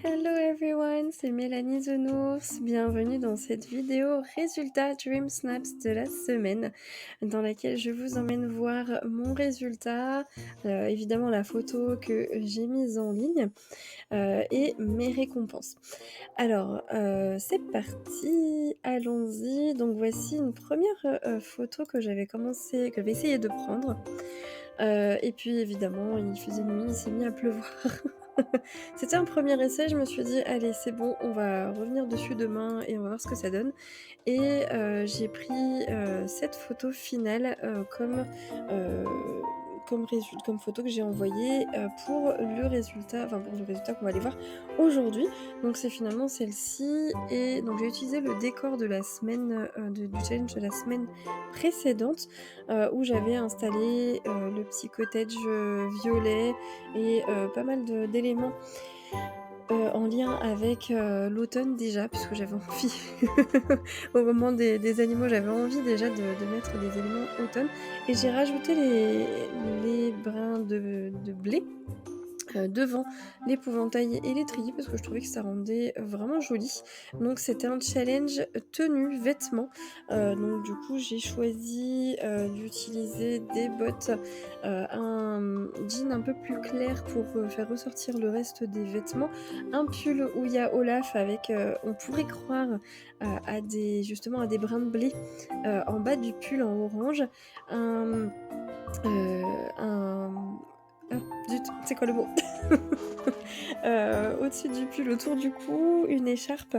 Hello everyone, c'est Mélanie The Nounours. Bienvenue dans cette vidéo résultat Dream Snaps de la semaine dans laquelle je vous emmène voir mon résultat, évidemment la photo que j'ai mise en ligne et mes récompenses. Alors, c'est parti, allons-y. Donc voici une première photo que j'avais essayé de prendre. Et puis évidemment, il faisait nuit, il s'est mis à pleuvoir. C'était un premier essai, je me suis dit: «Allez, c'est bon, on va revenir dessus demain et on va voir ce que ça donne» et j'ai pris, cette photo finale, heu, comme photo que j'ai envoyée, pour le résultat pour le résultat qu'on va aller voir aujourd'hui. Donc c'est finalement celle-ci et donc j'ai utilisé le décor de la semaine, du challenge de la semaine précédente, où j'avais installé, le petit cottage, violet et pas mal d'éléments, en lien avec, l'automne déjà puisque j'avais envie au moment des animaux, j'avais envie déjà de mettre des éléments automne et j'ai rajouté les brins de blé devant l'épouvantail et l'étrier parce que je trouvais que ça rendait vraiment joli. Donc c'était un challenge tenue vêtements, donc du coup j'ai choisi, d'utiliser des bottes, un, jean un peu plus clair pour, faire ressortir le reste des vêtements, un pull où il y a Olaf avec, on pourrait croire, à des brins de blé, en bas du pull en orange, un, un ah zut, c'est quoi le mot? Au-dessus du pull, autour du cou, une écharpe,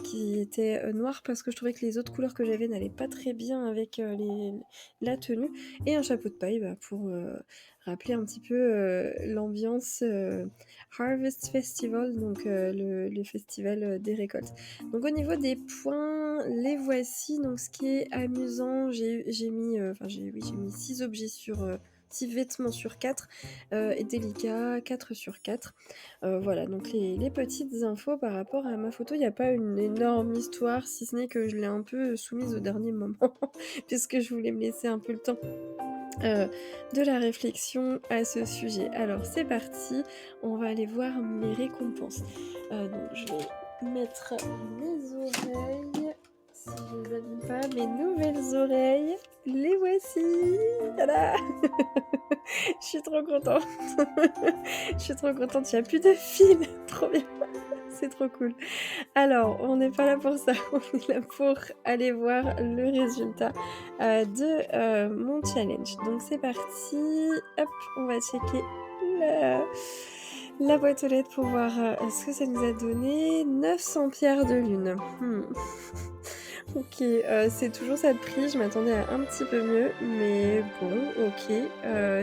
qui était, noire parce que je trouvais que les autres couleurs que j'avais n'allaient pas très bien avec, la tenue et un chapeau de paille, pour, rappeler un petit peu, l'ambiance, Harvest Festival, donc le festival, des récoltes. Donc au niveau des points, les voici. Donc ce qui est amusant, j'ai mis, j'ai mis 6 objets sur, 6 vêtements sur 4, et délicat, 4 sur 4. Voilà, donc les petites infos par rapport à ma photo. Il y a pas une énorme histoire, si ce n'est que je l'ai un peu soumise au dernier moment puisque je voulais me laisser un peu le temps, heu, de la réflexion à ce sujet. Alors c'est parti, on va aller voir mes récompenses. Donc je vais mettre mes oreilles, si je les abîme pas, mes nouvelles oreilles, les voici! Tada! Je suis trop contente. Je suis trop contente, il y a plus de fil, trop bien, c'est trop cool. Alors, on n'est pas là pour ça, on est là pour aller voir le résultat, mon challenge. Donc c'est parti, hop, on va checker la la boîte aux lettres pour voir, ce que ça nous a donné. 900 pierres de lune. OK, c'est toujours ça de prix, je m'attendais à un petit peu mieux, mais bon, OK.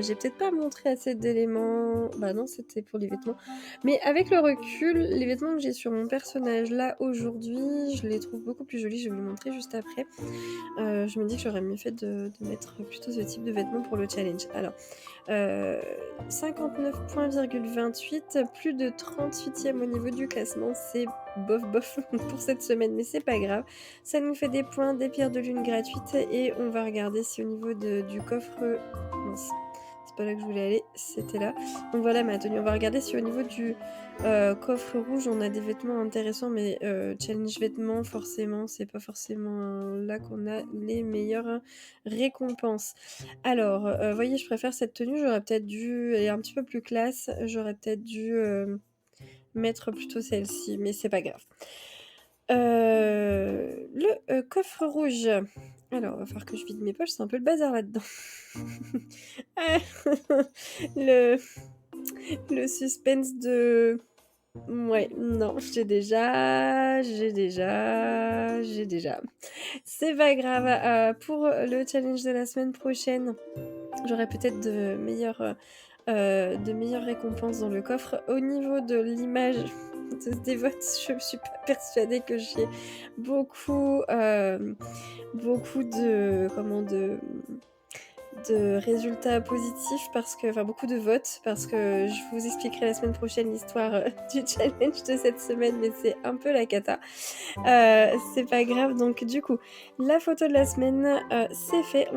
J'ai peut-être pas montré assez d'éléments, bah non, c'était pour les vêtements. Mais avec le recul, les vêtements que j'ai sur mon personnage là, aujourd'hui, je les trouve beaucoup plus jolis, je vais vous les montrer juste après. Je me dis que j'aurais mieux fait de mettre plutôt ce type de vêtements pour le challenge. Alors, Heu, 59 points,28, plus de 38e au niveau du classement. C'est bof bof pour cette semaine, mais c'est pas grave. Ça nous fait des points, des pierres de lune gratuites et on va regarder si au niveau du coffre mince, c'est pas là que je voulais aller, c'était là. Donc voilà ma tenue. On va regarder si au niveau du, coffre rouge, on a des vêtements intéressants, mais challenge vêtements, forcément, c'est pas forcément là qu'on a les meilleures récompenses. Alors, voyez, je préfère cette tenue, j'aurais peut-être dû elle est un petit peu plus classe, j'aurais peut-être dû, mettre plutôt celle-ci, mais c'est pas grave. Coffre rouge. Alors, va falloir que je vide mes poches, c'est un peu le bazar là-dedans. Ah, le le suspense de ouais, non, j'ai déjà. C'est pas grave, pour le challenge de la semaine prochaine, j'aurai peut-être de meilleures récompenses dans le coffre. Au niveau de l'image des votes, je ne suis pas persuadée que j'ai beaucoup, beaucoup de résultats positifs parce que beaucoup de votes parce que je vous expliquerai la semaine prochaine l'histoire, du challenge de cette semaine, mais c'est un peu la cata. C'est pas grave donc du coup, la photo de la semaine, c'est fait.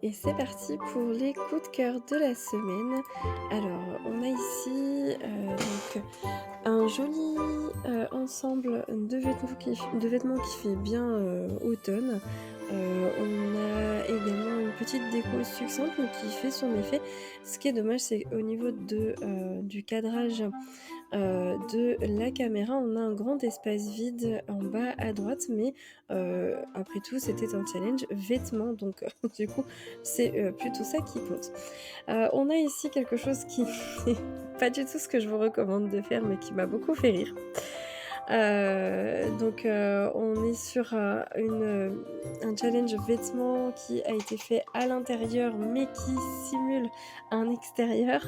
Et c'est parti pour les coups de cœur de la semaine. Alors, on a ici, donc donc un joli, ensemble de vêtements qui fait bien, automne. On a également une petite déco succincte mais qui fait son effet. Ce qui est dommage, c'est au niveau du cadrage, de la caméra, on a un grand espace vide en bas à droite, mais après tout, c'était un challenge vêtements, donc du coup, c'est, plutôt ça qui compte. On a ici quelque chose qui n'est pas du tout ce que je vous recommande de faire, mais qui m'a beaucoup fait rire. On est sur, un challenge vêtements qui a été fait à l'intérieur, mais qui simule un extérieur.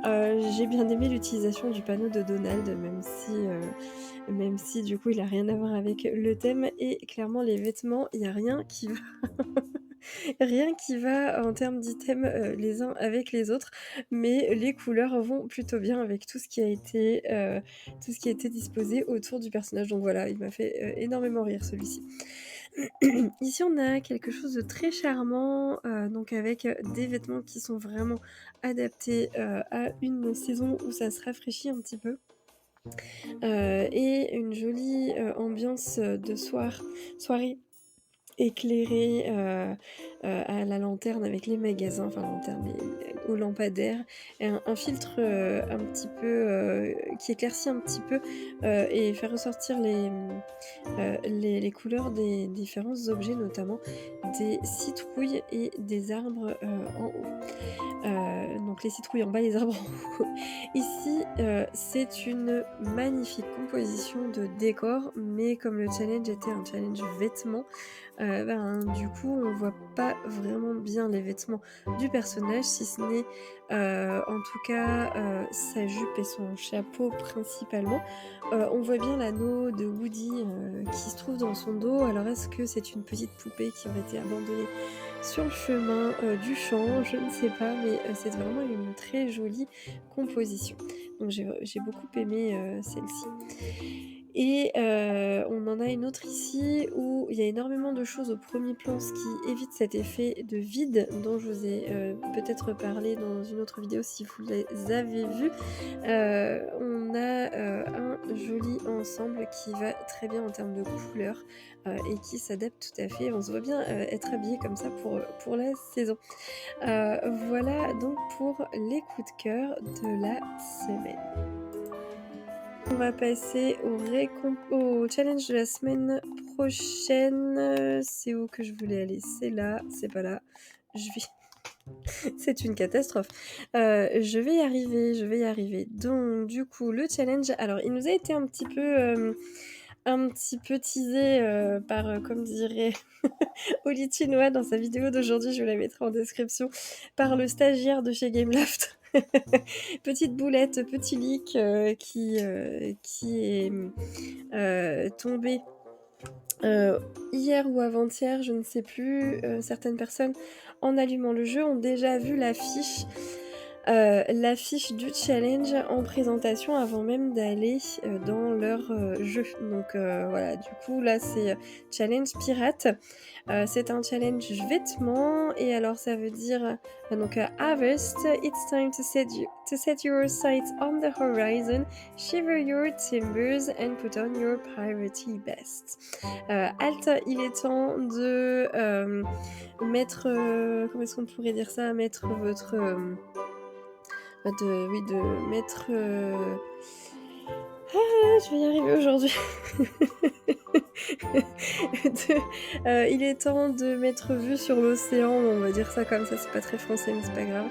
J'ai bien aimé l'utilisation du panneau de Donald, même si du coup il a rien à voir avec le thème et clairement les vêtements, il y a rien qui va rien qui va en termes d'items, les uns avec les autres, mais les couleurs vont plutôt bien avec tout ce qui a été disposé autour du personnage. Donc voilà, il m'a fait, énormément rire celui-ci. Ici, on a quelque chose de très charmant, donc avec, des vêtements qui sont vraiment adaptés, à une saison où ça se rafraîchit un petit peu, et une jolie, ambiance, de soirée éclairée, à la lanterne avec les magasins, enfin lanterne, mais aux lampadaires et un filtre, un petit peu, qui éclaircit un petit peu, et fait ressortir les couleurs des différents objets, notamment des citrouilles et des arbres, en haut. Donc les citrouilles en bas, les arbres en haut. Ici, c'est une magnifique composition de décor, mais comme le challenge était un challenge vêtements, du coup, on voit pas vraiment bien les vêtements du personnage, si ce n'est, en tout cas, sa jupe et son chapeau principalement. On voit bien l'anneau de Woody, qui se trouve dans son dos. Alors est-ce que c'est une petite poupée qui aurait été abandonnée sur le chemin, du champ? Je ne sais pas, mais, c'est vraiment une très jolie composition. Donc j'ai beaucoup aimé, celle-ci. Et on en a une autre ici où il y a énormément de choses au premier plan, ce qui évite cet effet de vide dont je vous ai, peut-être parlé dans une autre vidéo si vous les avez vues. On a, un joli ensemble qui va très bien en termes de couleurs, et qui s'adapte tout à fait. On se voit bien, être habillé comme ça pour la saison. Voilà donc pour les coups de cœur de la semaine. On va passer au challenge de la semaine prochaine. C'est où que je voulais aller? C'est là, c'est pas là. Je vais c'est une catastrophe. Je vais y arriver. Donc du coup, le challenge, alors il nous a été un petit peu teasé, par, comme dirait Oli Chinois dans sa vidéo d'aujourd'hui, je vous la mettrai en description, par le stagiaire de chez Gameloft. Petite boulette, petit leak, qui est, tombé, heu, hier ou avant-hier, je ne sais plus. Certaines personnes, en allumant le jeu, ont déjà vu l'affiche du challenge en présentation avant même d'aller, dans leur, jeu. Donc voilà, du coup là c'est, challenge pirate. C'est un challenge vêtements et alors ça veut dire, harvest, it's time to set your sights on the horizon, shiver your timbers and put on your piratey best. Halte, il est temps de, mettre, comment est-ce qu'on pourrait dire ça? Mettre votre, de oui, de mettre, je vais y arriver aujourd'hui. Il est temps de mettre vue sur l'océan, on va dire ça comme ça, c'est pas très français, mais c'est pas grave.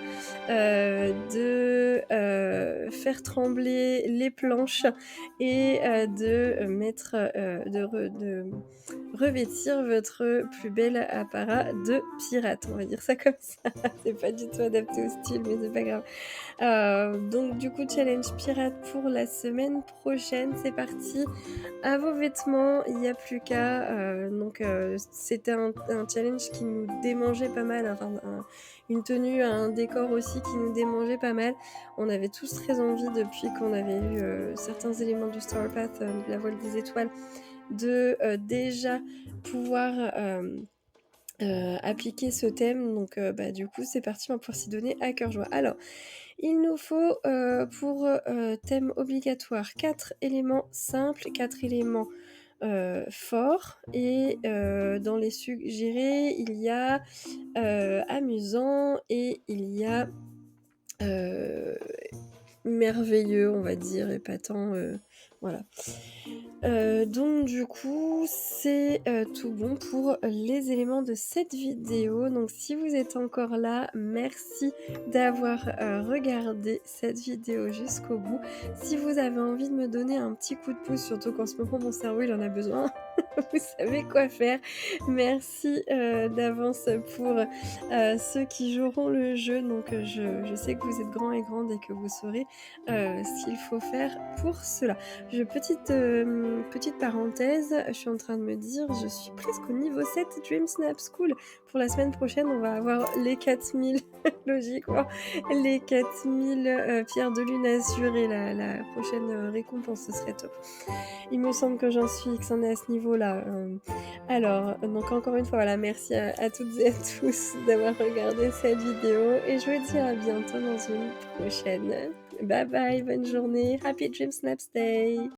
Faire trembler les planches et de revêtir votre plus bel apparat de pirate, on va dire ça comme ça. C'est pas du tout adapté au style, mais c'est pas grave. Donc du coup, challenge pirate pour la semaine prochaine, c'est parti. À vos vêtements, il n'y a plus qu'à, c'était un challenge qui nous démangeait pas mal, enfin une tenue, un décor aussi qui nous démangeait pas mal. On avait tous très envie depuis qu'on avait eu, certains éléments du Star Path, de la voile des étoiles, de, déjà pouvoir, appliquer ce thème. Donc du coup, c'est parti, on va pouvoir s'y donner à cœur joie. Alors Il nous faut, pour, thème obligatoire 4 éléments simples, 4 éléments, forts et dans les suggérés, il y a, amusant et il y a, heu, merveilleux, on va dire, épatant, voilà. Donc du coup, c'est, tout bon pour les éléments de cette vidéo. Donc si vous êtes encore là, merci d'avoir, regardé cette vidéo jusqu'au bout. Si vous avez envie de me donner un petit coup de pouce, surtout qu'en ce moment mon cerveau il en a besoin, vous savez quoi faire. Merci, d'avance pour, ceux qui joueront le jeu. Donc, je sais que vous êtes grands et grandes et que vous saurez, ce qu'il faut faire pour cela. Petite parenthèse, je suis en train de me dire, je suis presque au niveau 7 Dream Snap School. Pour la semaine prochaine, on va avoir les 4000 logiquement, les 4000 pierres de lune assurées, la prochaine, récompense, ce serait top. Il me semble que j'en suis que c'en est à ce niveau-là, alors, donc encore une fois, voilà, merci à toutes et à tous d'avoir regardé cette vidéo et je vous dis à bientôt dans une prochaine. Bye bye, bonne journée, happy Dream Snaps Day!